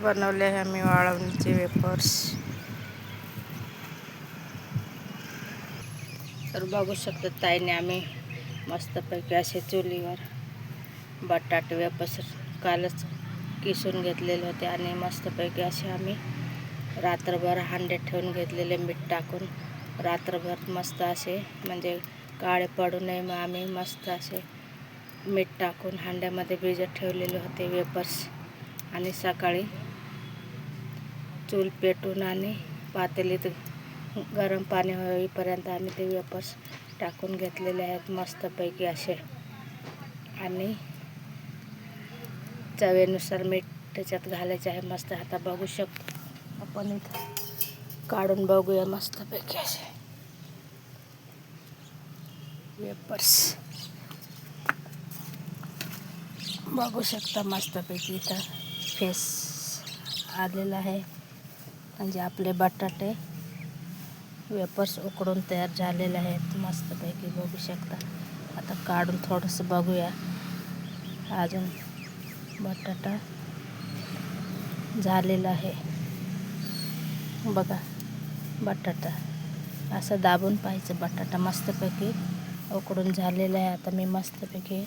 बनवले आहे आम्ही वाळवणीचे वेफर्स. तर बघू शकतो ताईने आम्ही मस्तपैकी असे चुलीवर बटाटे वेफर्स कालच किसून घेतलेले होते आणि मस्तपैकी असे आम्ही रात्रभर हांडे ठेवून घेतलेले, मीठ टाकून रात्रभर मस्त असे म्हणजे काळे पडू नये मग आम्ही मस्त असे मीठ टाकून हांड्यामध्ये भिजत ठेवलेले होते वेफर्स. आणि सकाळी चूल पेटून आणि पातेलीत गरम पाणी होईपर्यंत आम्ही ते वेफर्स टाकून घेतलेले आहेत मस्तपैकी असे. आणि चवीनुसार मीठ त्याच्यात घालायचे आहे मस्त. आता बघू शकतो आपण इथं काढून बघूया मस्तपैकी असे वेफर्स. बघू शकता मस्तपैकी इथं फेस आलेला आहे म्हणजे आपले बटाटे वेफर्स उकडून तयार झालेले आहेत मस्तपैकी बघू शकता. आता काढून थोडंसं बघूया. अजून बटाटा झालेला आहे बघा. बटाटा असं दाबून पाहिजे. बटाटा मस्तपैकी उकडून झालेला आहे. आता मी मस्तपैकी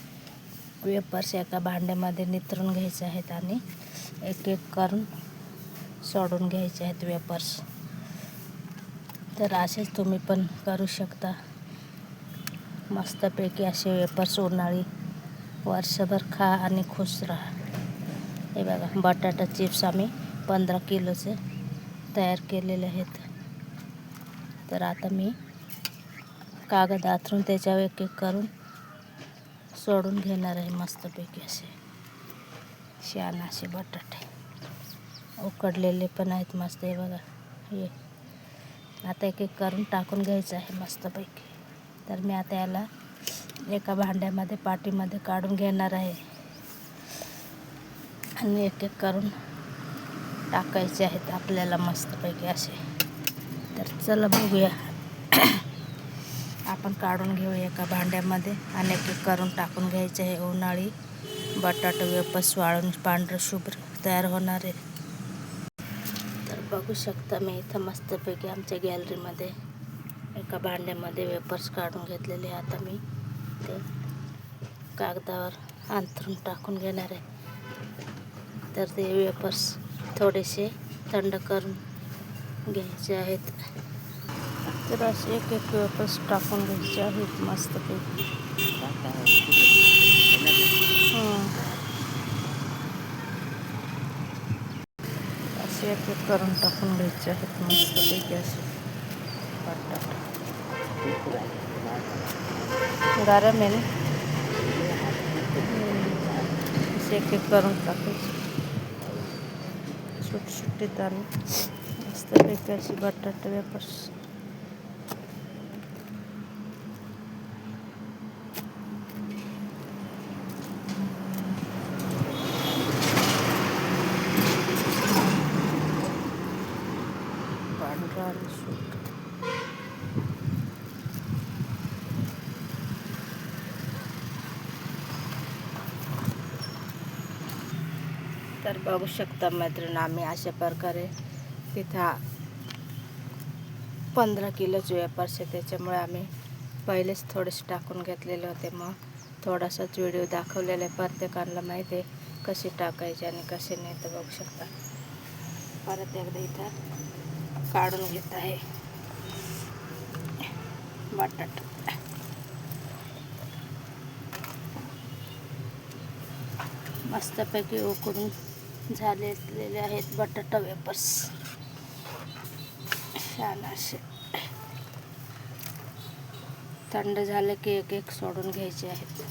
वेफर्स एका भांड्यामध्ये नितरून घ्यायचे आहेत आणि एक एक करून सोडून घ्यायचे आहेत वेफर्स. तर असेच तुम्ही पण करू शकता मस्तपैकी असे वेफर्स. उन्हाळी वर्षभर खा आणि खुश राहा. हे बघा बटाटा चिप्स आम्ही 15 किलोचे तयार केलेले आहेत. तर आता मी कागद आथरून त्याच्यावर एक एक करून सोडून घेणार आहे मस्तपैकी असे छान असे बटाटे उकडलेले पण आहेत मस्त. हे बघा हे आता एक एक करून टाकून घ्यायचं आहे मस्तपैकी. तर मी आता याला एका भांड्यामध्ये पाटीमध्ये काढून घेणार आहे आणि एक एक करून टाकायचे आहेत आपल्याला मस्तपैकी असे. तर चला बघूया. आपण काढून घेऊ एका भांड्यामध्ये आणि एक एक करून टाकून घ्यायचे आहे. उन्हाळी बटाटा वेफर्स वाळून पांढरं शुभ्र तयार होणार आहे. तर बघू शकता मी इथं मस्तपैकी आमच्या गॅलरीमध्ये एका भांड्यामध्ये वेफर्स काढून घेतलेले. आता मी ते कागदावर अंथरून टाकून घेणार आहे. तर ते वेफर्स थोडेसे थंड करून घ्यायचे आहेत. तर असे एक एक वेफर्स टाकून घ्यायचे आहेत मस्तपैकी. असे एक एक करून टाकून घ्यायचे आहेत मस्तपैकी असे बटाटा. गरम आहे ना. असे एक एक करून टाकायचे सुटसुटीत आणि मस्तपैकी अशी बटाटा वेफर्स. पांढरा आणि सूट. तर बघू शकता मैत्रीण आम्ही अशा प्रकारे तिथं 15 किलोचे वेफर्स आहे. त्याच्यामुळे आम्ही पहिलेच थोडेसे टाकून घेतलेले होते. मग थोडासाच व्हिडिओ दाखवलेला आहे. प्रत्येकाला माहिती आहे कसे टाकायचे आणि कसे नाही. तर बघू शकता परत एकदा इथं काढून घेत आहे बटाटा. मस्तपैकी उकडून झालेले आहेत बटाटा वेफर्स छान असे. थंड झाले की एक एक सोडून घ्यायचे आहेत.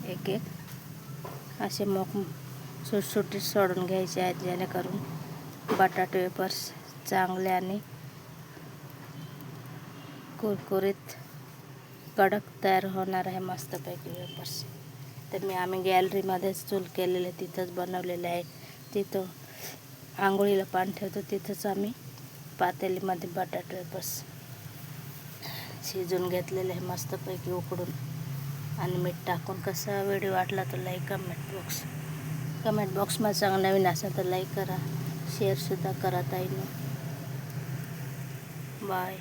एक एक असे सुटसुटीत सोडून घ्यायचे आहेत जेणेकरून बटाटे वेफर्स चांगले आणि कुरकुरीत कडक तयार होणार आहे मस्तपैकी वेफर्स. तर आम्ही गॅलरीमध्येच चूल केलेले तिथंच बनवलेले आहे. तिथं आंघोळीला पाणी ठेवतो तिथंच आम्ही पातेलीमध्ये बटाटे वेफर्स शिजून घेतलेले आहे मस्तपैकी उकडून आणि मीठ टाकून. कसा व्हिडिओ वाटला तर लाईक कमेंट बॉक्स कमेंट बॉक्समध्ये सांगा. नवीन असेल तर लाईक करा, शेअरसुद्धा करा ताईंनो. बाय.